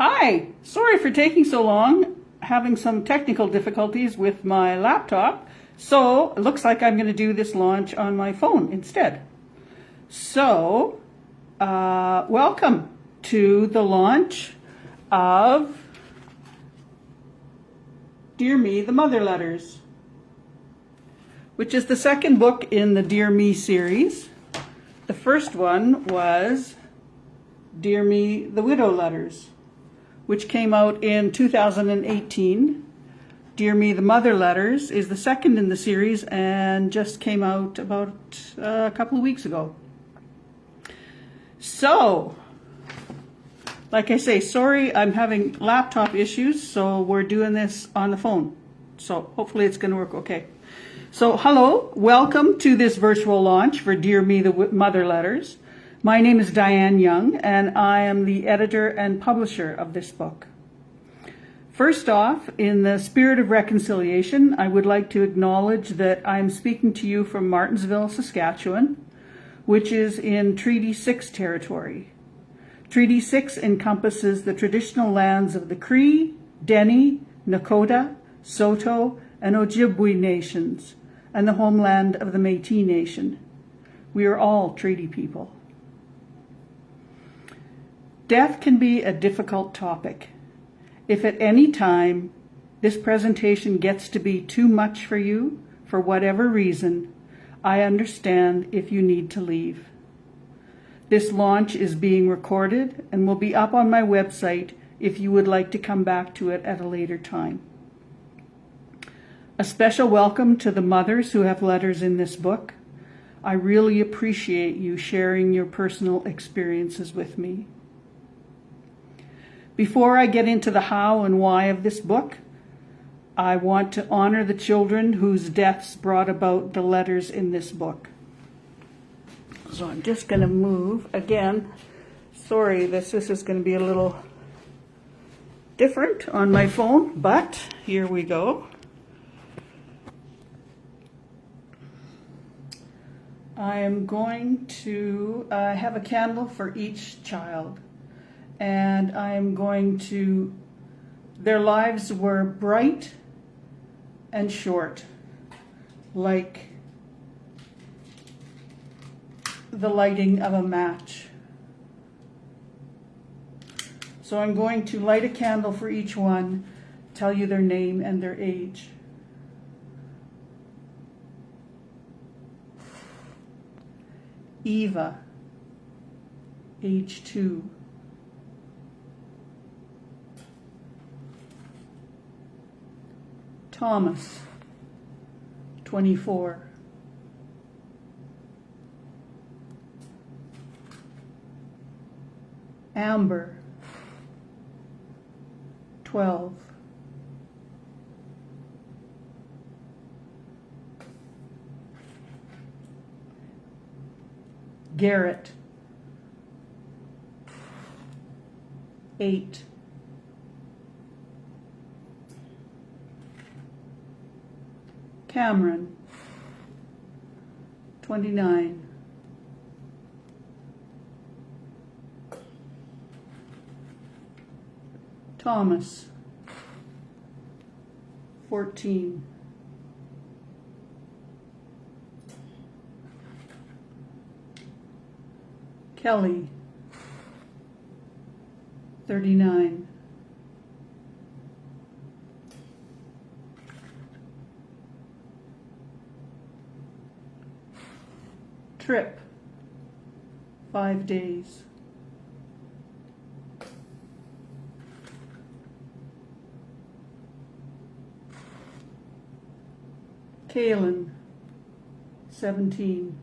Hi, sorry for taking so long, having some technical difficulties with my laptop. So it looks like I'm going to do this launch on my phone instead. So, welcome to the launch of Dear Me, the Mother Letters, which is the second book in the Dear Me series. The first one was Dear Me, the Widow Letters, which came out in 2018. Dear Me, the Mother Letters is the second in the series and just came out about a couple of weeks ago. So, like I say, sorry, I'm having laptop issues, so we're doing this on the phone. So hopefully it's going to work okay. So hello, welcome to this virtual launch for Dear Me, the Mother Letters. My name is Diane Young, and I am the editor and publisher of this book. First off, in the spirit of reconciliation, I would like to acknowledge that I'm speaking to you from Martensville, Saskatchewan, which is in Treaty 6 territory. Treaty 6 encompasses the traditional lands of the Cree, Dene, Nakota, Saulteaux, and Ojibwe nations, and the homeland of the Métis Nation. We are all treaty people. Death can be a difficult topic. If at any time this presentation gets to be too much for you, for whatever reason, I understand if you need to leave. This launch is being recorded and will be up on my website if you would like to come back to it at a later time. A special welcome to the mothers who have letters in this book. I really appreciate you sharing your personal experiences with me. Before I get into the how and why of this book, I want to honor the children whose deaths brought about the letters in this book. So I'm just going to move again. Sorry, this is going to be a little different on my phone, but here we go. I am going to have a candle for each child. And I'm going to, their lives were bright and short, like the lighting of a match. So I'm going to light a candle for each one, tell you their name and their age. Eva, age 2. Thomas, 24. Amber, 12. Garrett, 8. Cameron, 29. Thomas, 14. Kelly, 39. Trip, 5 days. Kaylin, 17.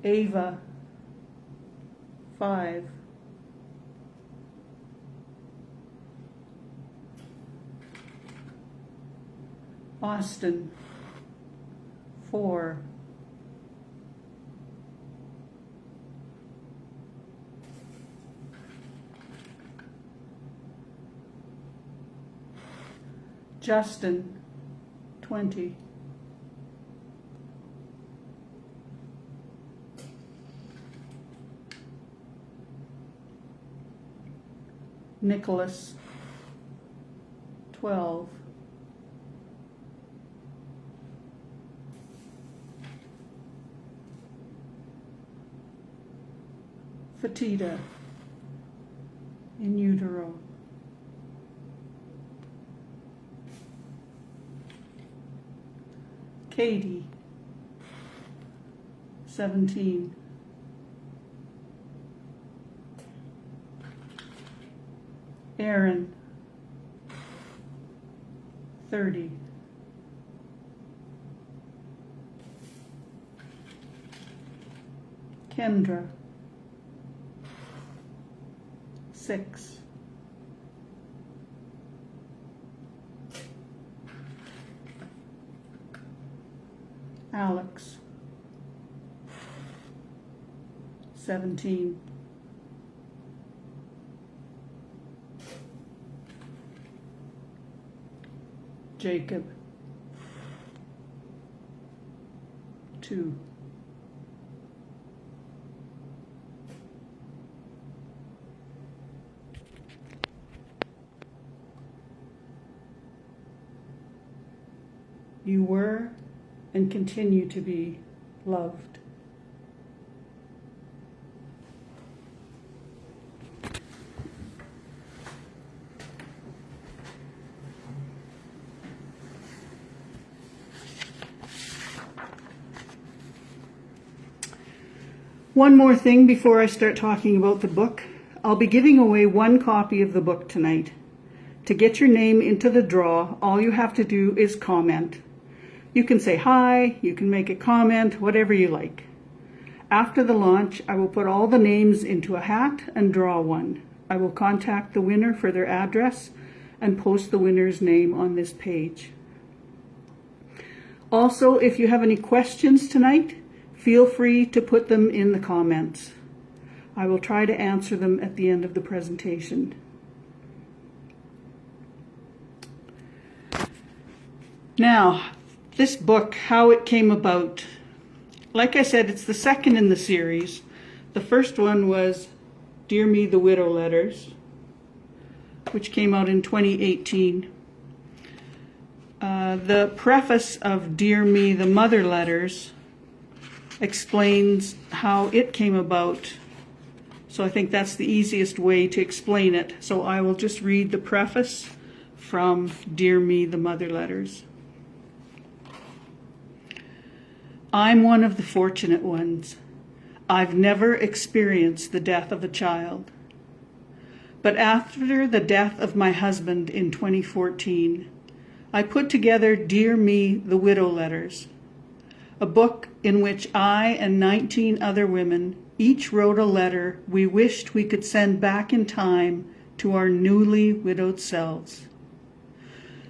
Ava, 5. Austin, 4. Justin, 20. Nicholas, 12. Fatida, in utero. Katie, 17. Aaron, 30. Kendra, 6. Alex, 17. Jacob, 2. You were and continue to be loved. One more thing before I start talking about the book. I'll be giving away one copy of the book tonight. To get your name into the draw, all you have to do is comment. You can say hi, you can make a comment, whatever you like. After the launch, I will put all the names into a hat and draw one. I will contact the winner for their address and post the winner's name on this page. Also, if you have any questions tonight, feel free to put them in the comments. I will try to answer them at the end of the presentation. Now, this book, how it came about. Like I said, it's the second in the series. The first one was Dear Me, the Widow Letters, which came out in 2018. The preface of Dear Me, the Mother Letters explains how it came about. So I think that's the easiest way to explain it. So I will just read the preface from Dear Me, the Mother Letters. I'm one of the fortunate ones. I've never experienced the death of a child. But after the death of my husband in 2014, I put together Dear Me, the Widow Letters, a book in which I and 19 other women each wrote a letter we wished we could send back in time to our newly widowed selves.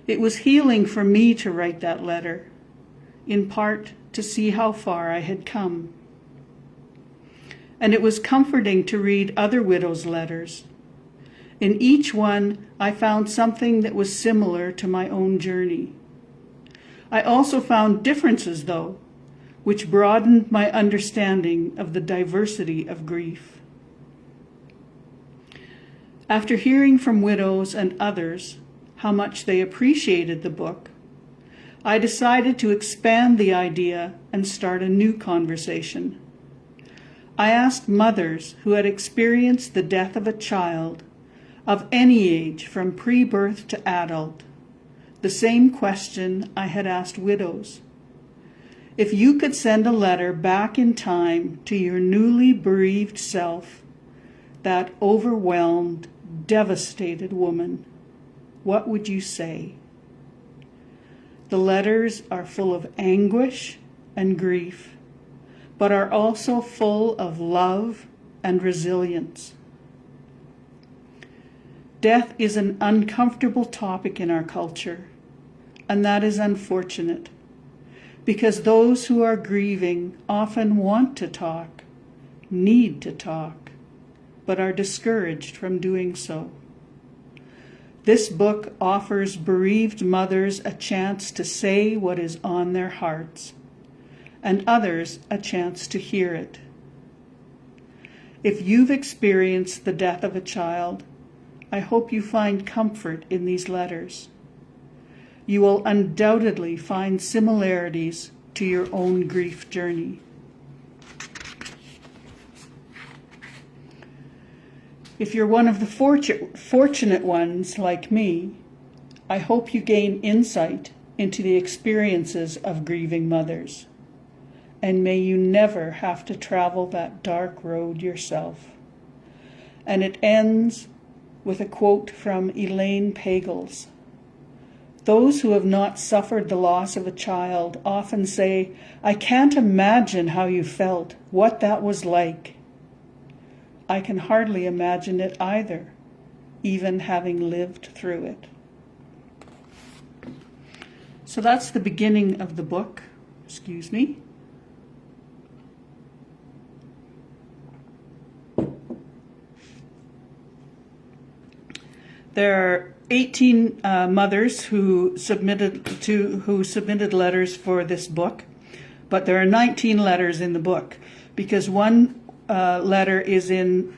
It was healing for me to write that letter, in part to see how far I had come. And it was comforting to read other widows' letters. In each one, I found something that was similar to my own journey. I also found differences, though, which broadened my understanding of the diversity of grief. After hearing from widows and others how much they appreciated the book, I decided to expand the idea and start a new conversation. I asked mothers who had experienced the death of a child of any age from pre-birth to adult the same question I had asked widows. If you could send a letter back in time to your newly bereaved self, that overwhelmed, devastated woman, what would you say? The letters are full of anguish and grief, but are also full of love and resilience. Death is an uncomfortable topic in our culture, and that is unfortunate, because those who are grieving often want to talk, need to talk, but are discouraged from doing so. This book offers bereaved mothers a chance to say what is on their hearts, and others a chance to hear it. If you've experienced the death of a child, I hope you find comfort in these letters. You will undoubtedly find similarities to your own grief journey. If you're one of the fortunate ones like me, I hope you gain insight into the experiences of grieving mothers, and may you never have to travel that dark road yourself. And it ends with a quote from Elaine Pagels. Those who have not suffered the loss of a child often say, "I can't imagine how you felt, what that was like." I can hardly imagine it either, even having lived through it. So that's the beginning of the book. Excuse me. There are 18 mothers who submitted letters for this book, but there are 19 letters in the book because one letter is in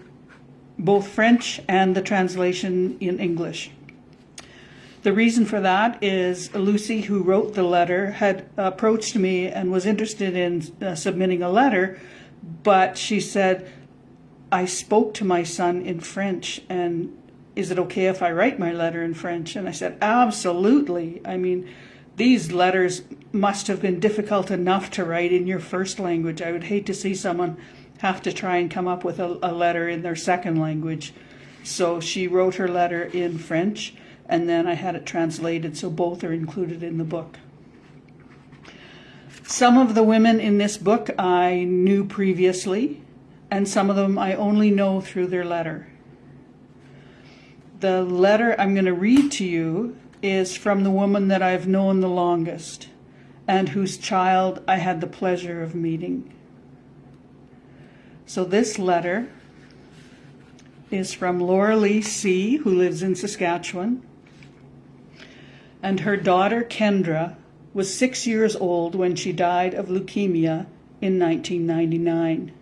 both French and the translation in English. The reason for that is Lucy, who wrote the letter, had approached me and was interested in submitting a letter, but she said, "I spoke to my son in French, and is it okay if I write my letter in French?" And I said, absolutely. I mean, these letters must have been difficult enough to write in your first language. I would hate to see someone have to try and come up with a letter in their second language. So she wrote her letter in French, and then I had it translated, so both are included in the book. Some of the women in this book I knew previously, and some of them I only know through their letter. The letter I'm going to read to you is from the woman that I've known the longest and whose child I had the pleasure of meeting. So this letter is from Laura Lee C., who lives in Saskatchewan, and her daughter Kendra was 6 years old when she died of leukemia in 1999.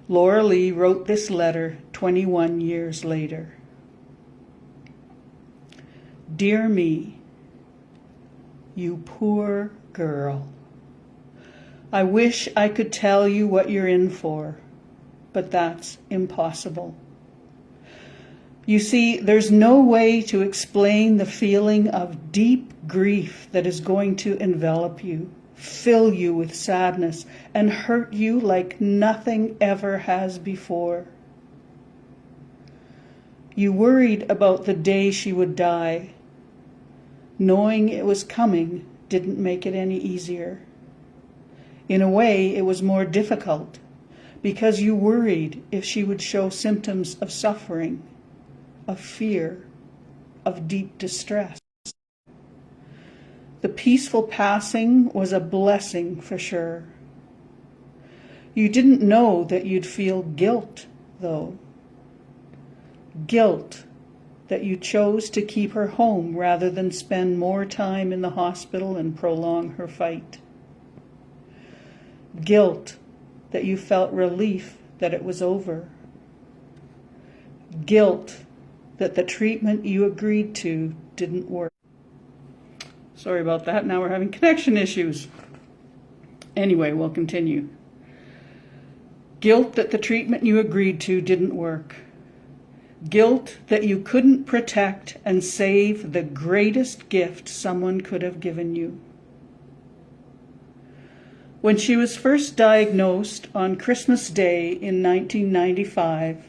Laura Lee wrote this letter 21 years later. Dear me, you poor girl. I wish I could tell you what you're in for, but that's impossible. You see, there's no way to explain the feeling of deep grief that is going to envelop you, fill you with sadness, and hurt you like nothing ever has before. You worried about the day she would die. Knowing it was coming didn't make it any easier. In a way, it was more difficult because you worried if she would show symptoms of suffering, of fear, of deep distress. The peaceful passing was a blessing for sure. You didn't know that you'd feel guilt, though. Guilt that you chose to keep her home rather than spend more time in the hospital and prolong her fight. Guilt that you felt relief that it was over. Guilt that the treatment you agreed to didn't work. Sorry about that, now we're having connection issues. Anyway, we'll continue. Guilt that the treatment you agreed to didn't work. Guilt that you couldn't protect and save the greatest gift someone could have given you. When she was first diagnosed on Christmas Day in 1995,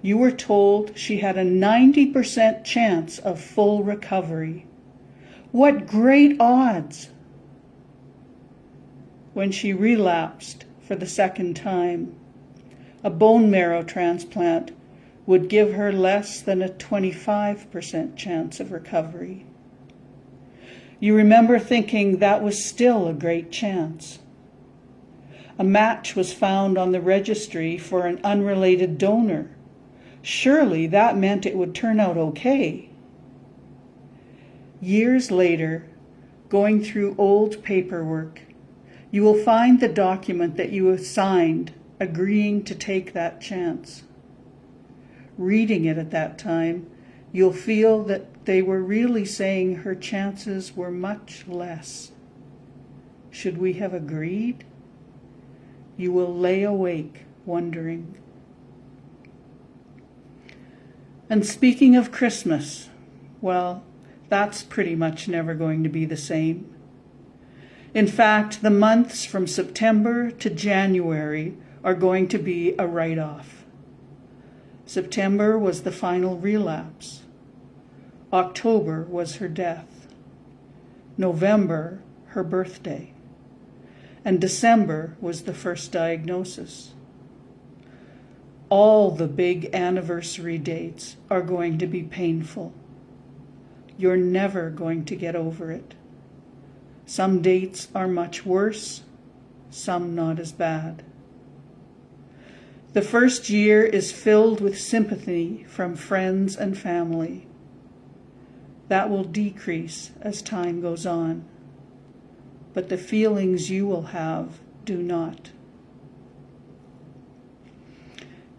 you were told she had a 90% chance of full recovery. What great odds! When she relapsed for the second time, a bone marrow transplant would give her less than a 25% chance of recovery. You remember thinking that was still a great chance. A match was found on the registry for an unrelated donor. Surely that meant it would turn out okay. Years later, going through old paperwork, you will find the document that you have signed agreeing to take that chance. reading it at that time, you'll feel that they were really saying her chances were much less. Should we have agreed? You will lay awake wondering. And speaking of Christmas, well, that's pretty much never going to be the same. In fact, the months from September to January are going to be a write-off. September was the final relapse. October was her death. November, her birthday. And December was the first diagnosis. All the big anniversary dates are going to be painful. You're never going to get over it. Some dates are much worse, some not as bad. The first year is filled with sympathy from friends and family. That will decrease as time goes on, but the feelings you will have do not.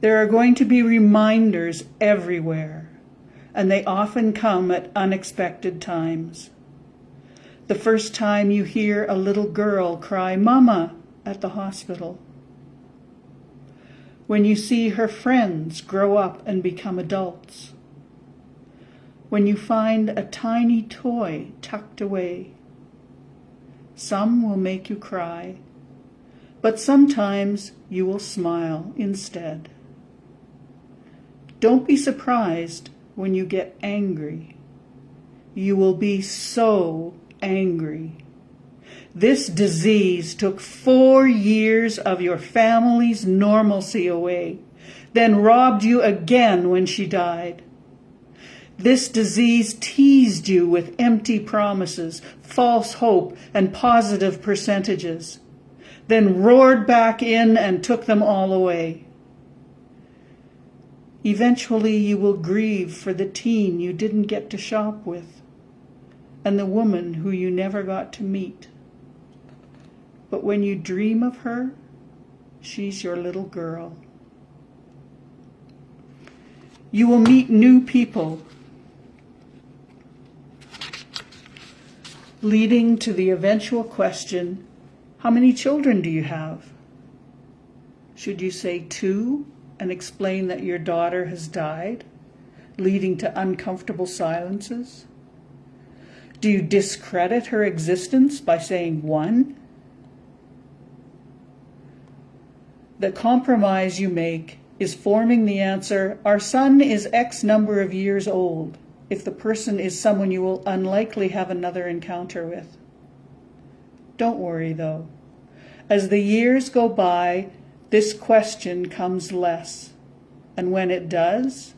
There are going to be reminders everywhere, and they often come at unexpected times. The first time you hear a little girl cry, "Mama," at the hospital. When you see her friends grow up and become adults. When you find a tiny toy tucked away. Some will make you cry, but sometimes you will smile instead. Don't be surprised when you get angry. You will be so angry. This disease took 4 years of your family's normalcy away, then robbed you again when she died. This disease teased you with empty promises, false hope, and positive percentages, then roared back in and took them all away. Eventually you will grieve for the teen you didn't get to shop with, and the woman who you never got to meet. But when you dream of her, she's your little girl. You will meet new people, leading to the eventual question, how many children do you have? Should you say 2 and explain that your daughter has died, leading to uncomfortable silences? Do you discredit her existence by saying 1? The compromise you make is forming the answer, our son is X number of years old, if the person is someone you will unlikely have another encounter with. Don't worry though. As the years go by, this question comes less, and when it does,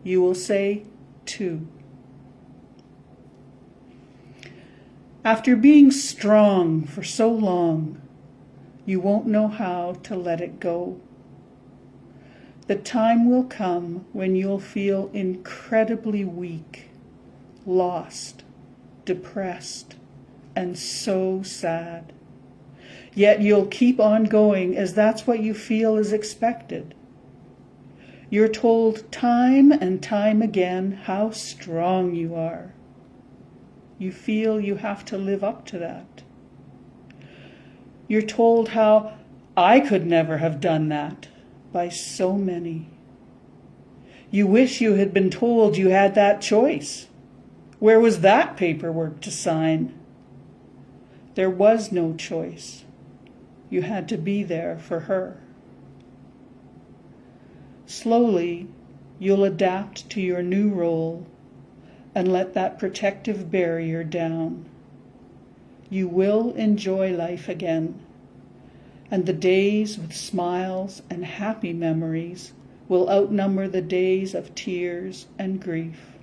you will say 2. After being strong for so long, you won't know how to let it go. The time will come when you'll feel incredibly weak, lost, depressed, and so sad. Yet you'll keep on going as that's what you feel is expected. You're told time and time again how strong you are. You feel you have to live up to that. You're told how I could never have done that by so many. You wish you had been told you had that choice. Where was that paperwork to sign? There was no choice. You had to be there for her. Slowly, you'll adapt to your new role and let that protective barrier down. You will enjoy life again, and the days with smiles and happy memories will outnumber the days of tears and grief.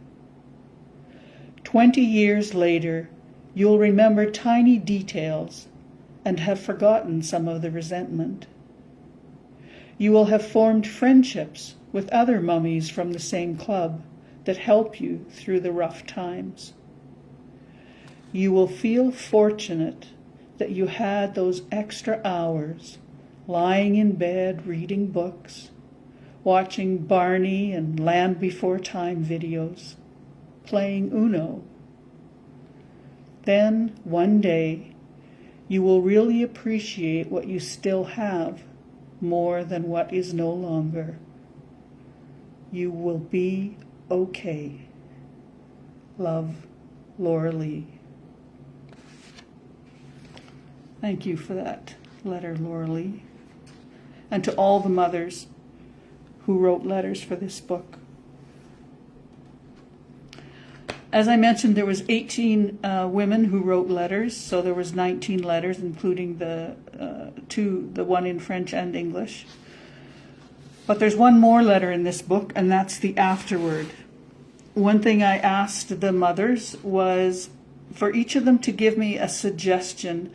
20 years later, you'll remember tiny details and have forgotten some of the resentment. You will have formed friendships with other mummies from the same club that help you through the rough times. You will feel fortunate that you had those extra hours lying in bed reading books, watching Barney and Land Before Time videos, playing Uno. Then, one day, you will really appreciate what you still have more than what is no longer. You will be okay. Love, Laura Lee. Thank you for that letter, Laura Lee. And to all the mothers who wrote letters for this book. As I mentioned, there was 18 women who wrote letters, so there was 19 letters, including the one in French and English. But there's one more letter in this book, and that's the afterword. One thing I asked the mothers was for each of them to give me a suggestion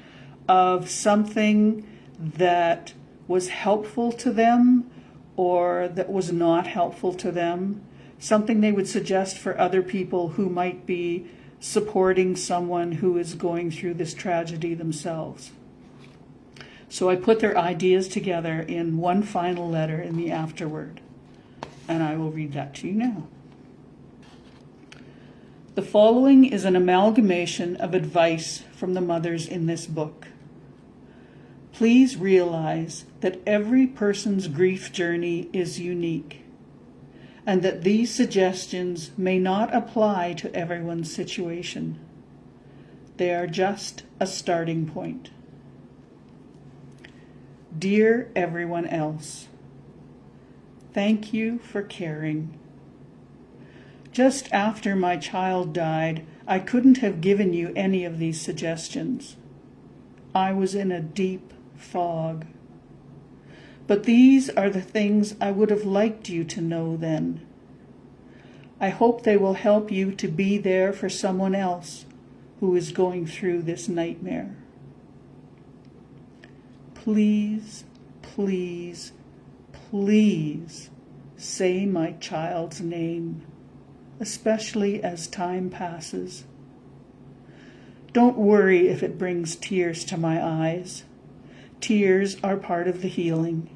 of something that was helpful to them or that was not helpful to them, something they would suggest for other people who might be supporting someone who is going through this tragedy themselves. So I put their ideas together in one final letter in the afterword, and I will read that to you now. The following is an amalgamation of advice from the mothers in this book. Please realize that every person's grief journey is unique, and that these suggestions may not apply to everyone's situation. They are just a starting point. Dear everyone else, thank you for caring. Just after my child died, I couldn't have given you any of these suggestions. I was in a deep fog. But these are the things I would have liked you to know then. I hope they will help you to be there for someone else who is going through this nightmare. Please, please, please say my child's name, especially as time passes. Don't worry if it brings tears to my eyes. Tears are part of the healing.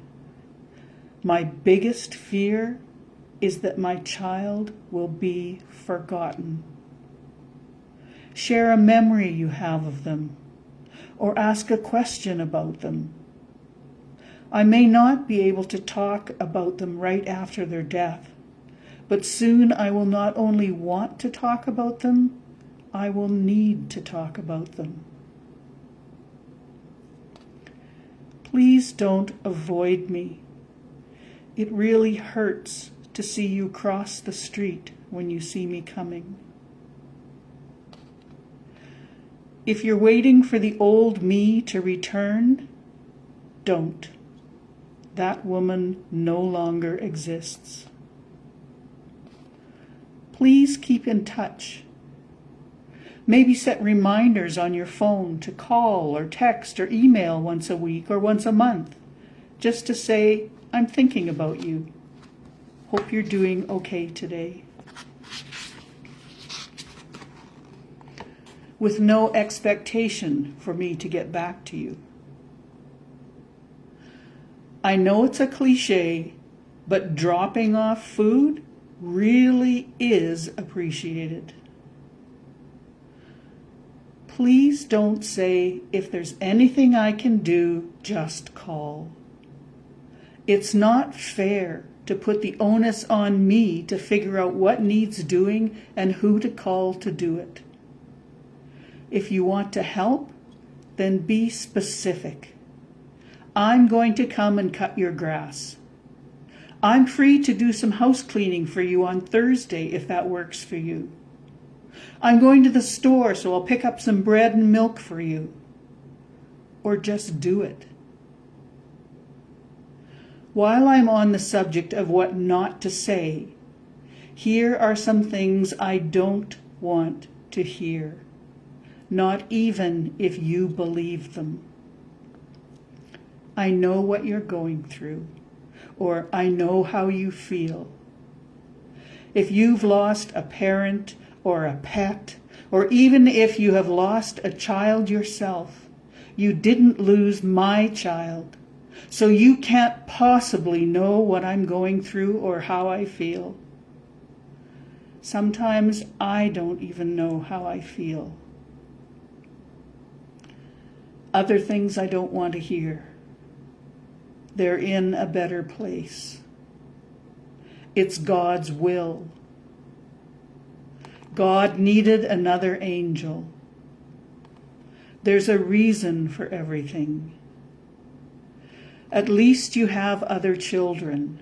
My biggest fear is that my child will be forgotten. Share a memory you have of them, or ask a question about them. I may not be able to talk about them right after their death, but soon I will not only want to talk about them, I will need to talk about them. Please don't avoid me. It really hurts to see you cross the street when you see me coming. If you're waiting for the old me to return, don't. That woman no longer exists. Please keep in touch. Maybe set reminders on your phone to call or text or email once a week or once a month, just to say, I'm thinking about you. Hope you're doing okay today. With no expectation for me to get back to you. I know it's a cliche, but dropping off food really is appreciated. Please don't say, if there's anything I can do, just call. It's not fair to put the onus on me to figure out what needs doing and who to call to do it. If you want to help, then be specific. I'm going to come and cut your grass. I'm free to do some house cleaning for you on Thursday if that works for you. I'm going to the store, so I'll pick up some bread and milk for you. Or just do it. While I'm on the subject of what not to say, here are some things I don't want to hear, not even if you believe them. I know what you're going through, or I know how you feel. If you've lost a parent or a pet, or even if you have lost a child yourself, you didn't lose my child. So you can't possibly know what I'm going through or how I feel. Sometimes I don't even know how I feel. Other things I don't want to hear. They're in a better place. It's God's will. God needed another angel. There's a reason for everything. At least you have other children,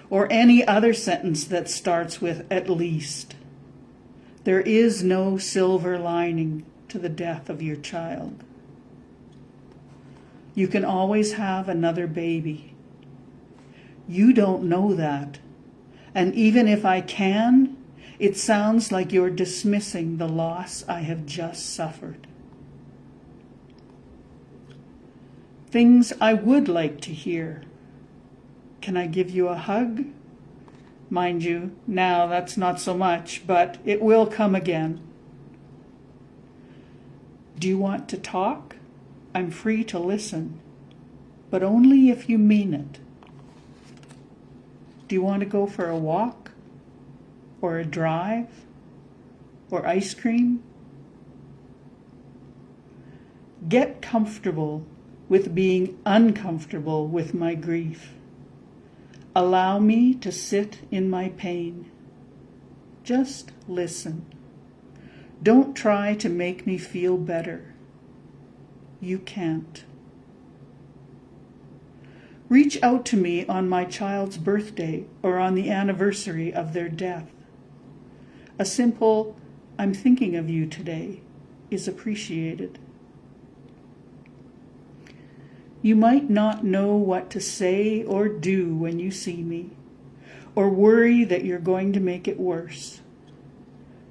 or any other sentence that starts with at least. There is no silver lining to the death of your child. You can always have another baby. You don't know that. And even if I can, it sounds like you're dismissing the loss I have just suffered. Things I would like to hear. Can I give you a hug? Mind you, now that's not so much, but it will come again. Do you want to talk? I'm free to listen, but only if you mean it. Do you want to go for a walk? Or a drive? Or ice cream? Get comfortable with being uncomfortable with my grief. Allow me to sit in my pain. Just listen. Don't try to make me feel better. You can't. Reach out to me on my child's birthday or on the anniversary of their death. A simple, I'm thinking of you today, is appreciated. You might not know what to say or do when you see me, or worry that you're going to make it worse.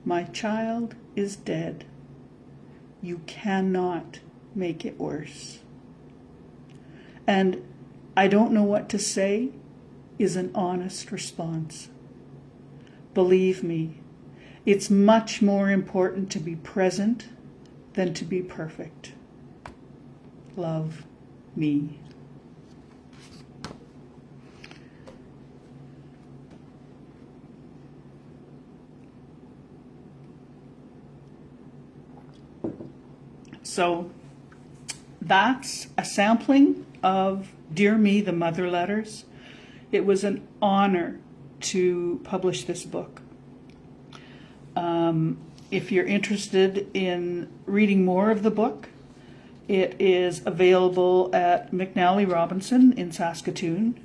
My child is dead. You cannot make it worse. And I don't know what to say is an honest response. Believe me, it's much more important to be present than to be perfect. Love me. So that's a sampling of Dear Me, the Mother Letters. It was an honor to publish this book. If you're interested in reading more of the book, it is available at McNally Robinson in Saskatoon.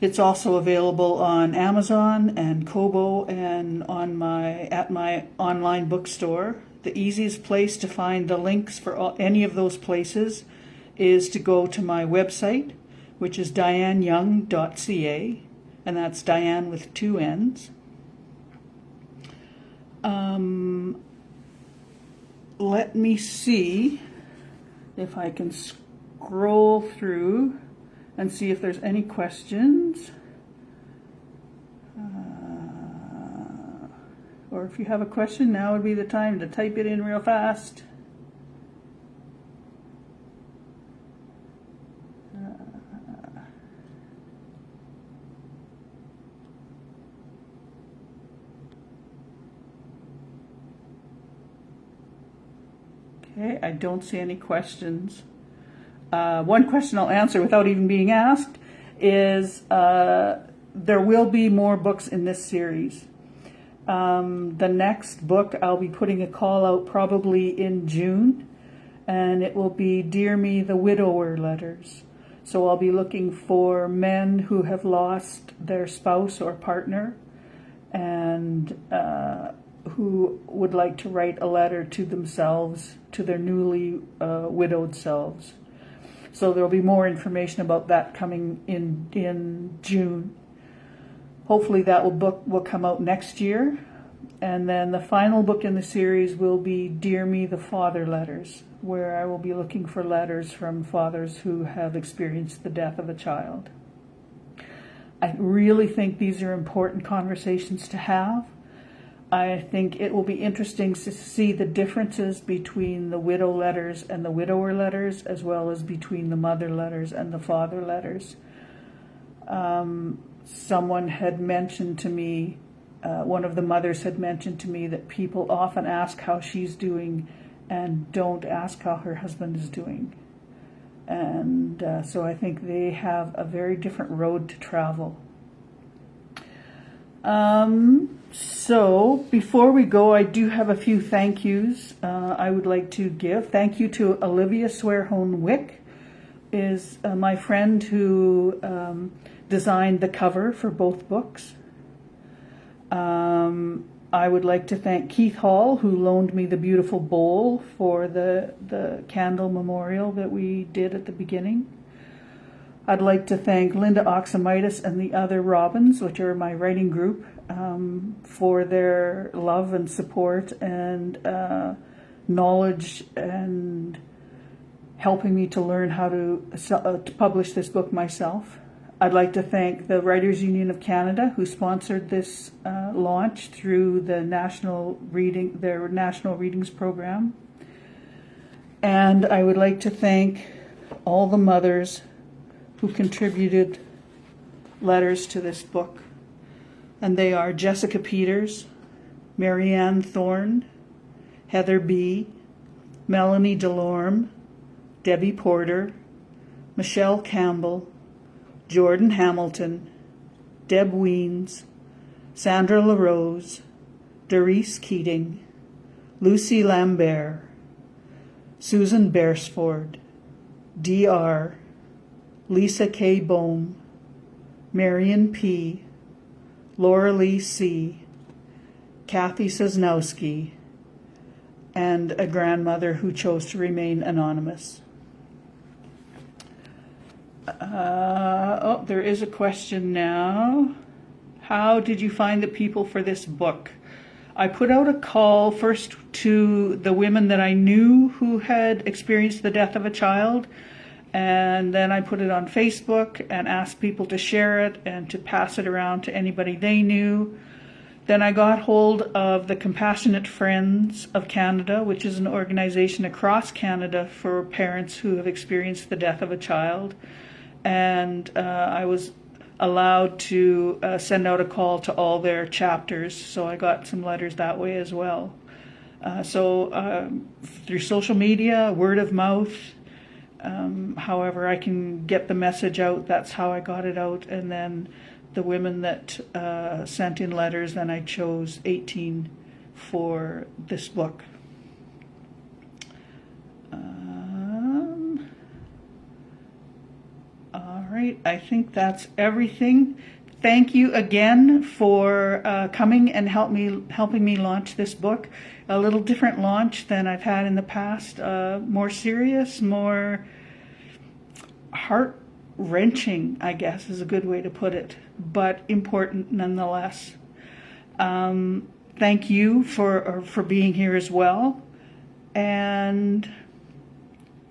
It's also available on Amazon and Kobo and at my online bookstore. The easiest place to find the links for any of those places is to go to my website, which is dianeyoung.ca, and that's Diane with 2 N's. Let me see if I can scroll through and see if there's any questions. Or if you have a question, now would be the time to type it in real fast. Okay, I don't see any questions. One question I'll answer without even being asked is there will be more books in this series. The next book I'll be putting a call out probably in June, and it will be Dear Me, the Widower Letters. So I'll be looking for men who have lost their spouse or partner and who would like to write a letter to themselves, to their newly widowed selves. So there'll be more information about that coming in June. Hopefully that book will come out next year. And then the final book in the series will be Dear Me, the Father Letters, where I will be looking for letters from fathers who have experienced the death of a child. I really think these are important conversations to have. I think it will be interesting to see the differences between the widow letters and the widower letters, as well as between the mother letters and the father letters. Someone had mentioned to me, one of the mothers had mentioned to me that people often ask how she's doing and don't ask how her husband is doing. And so I think they have a very different road to travel. So before we go, I do have a few thank yous I would like to give. Thank you to Olivia Swearhone Wick, is my friend who designed the cover for both books. I would like to thank Keith Hall, who loaned me the beautiful bowl for the candle memorial that we did at the beginning. I'd like to thank Linda Oxamitis and the other Robins, which are my writing group, for their love and support and knowledge and helping me to learn how to publish this book myself. I'd like to thank the Writers Union of Canada, who sponsored this launch through their National Readings Program. And I would like to thank all the mothers who contributed letters to this book. And they are Jessica Peters, Marianne Thorne, Heather B., Melanie Delorme, Debbie Porter, Michelle Campbell, Jordan Hamilton, Deb Weens, Sandra LaRose, Doris Keating, Lucy Lambert, Susan Beresford, D.R., Lisa K. Bohm, Marion P., Laura Lee C., Kathy Sosnowski, and a grandmother who chose to remain anonymous. There is a question now. How did you find the people for this book? I put out a call first to the women that I knew who had experienced the death of a child, and then I put it on Facebook and asked people to share it and to pass it around to anybody they knew. Then I got hold of the Compassionate Friends of Canada, which is an organization across Canada for parents who have experienced the death of a child. And I was allowed to send out a call to all their chapters, so I got some letters that way as well. So through social media, word of mouth, however I can get the message out, that's how I got it out. And then the women that sent in letters, then I chose 18 for this book. All right, I think that's everything. Thank you again for coming and helping me launch this book. A little different launch than I've had in the past. More serious, more heart-wrenching, I guess is a good way to put it, but important nonetheless. Thank you for being here as well. And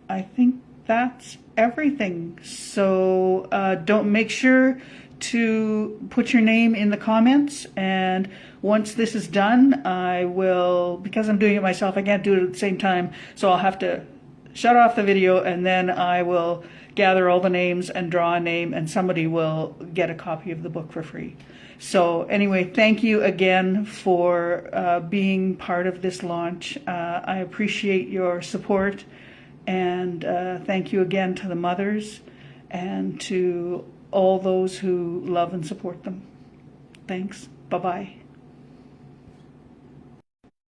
I think that's everything. So don't make sure to put your name in the comments, and once this is done, I will, because I'm doing it myself, I can't do it at the same time, so I'll have to shut off the video, and then I will gather all the names and draw a name, and somebody will get a copy of the book for free. So anyway, thank you again for being part of this launch. I appreciate your support, and thank you again to the mothers and to all those who love and support them. Thanks. Bye-bye.